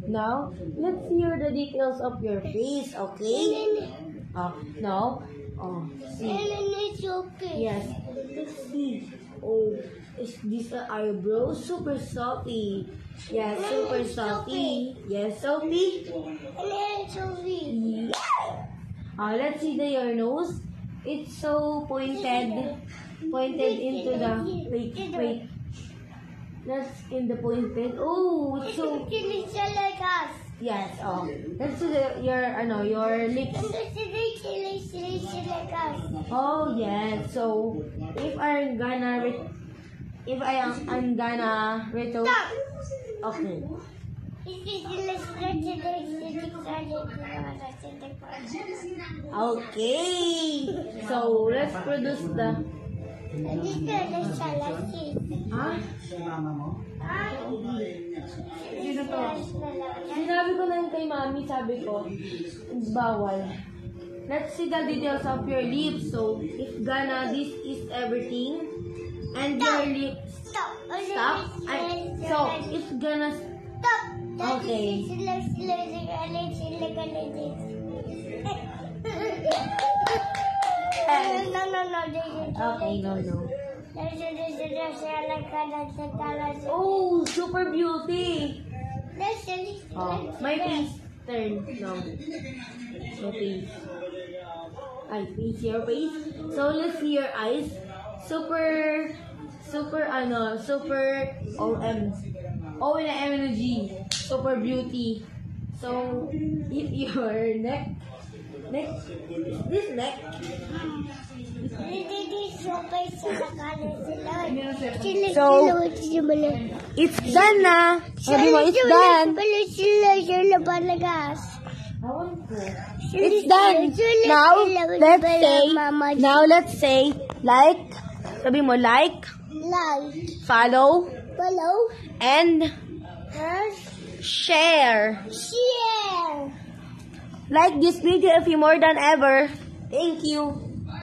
Now, let's hear the details of your face, okay? Now, see. It's okay. Yes, let's see. Oh, is this an eyebrow? Super salty. Yes, super salty. Yes, salty. It's okay. Yeah. Let's see your nose. It's so pointed into the wait. That's in the pointed. Oh, it's so It's like us. yes. Let's see your lips. It's like us. Oh yes. So if I'm gonna I'm gonna retro. Stop. Okay. Okay. So let's produce the. Huh? Sino to? Sinabi ko na yun kay mami, sabi ko, bawal. Let's see the details of your lips. So, if this is everything, and your lips, Stop. so, it's gonna, okay. Okay, no. Oh, super beauty. My face turn. No. My face. Your face. So let's see your eyes. Super energy. Super beauty. So if your neck, this neck. So it's done na. Sabi mo, it's done. It's done. Now let's say like. Sabi mo like, follow, and share. Like this video if you more than ever. Thank you.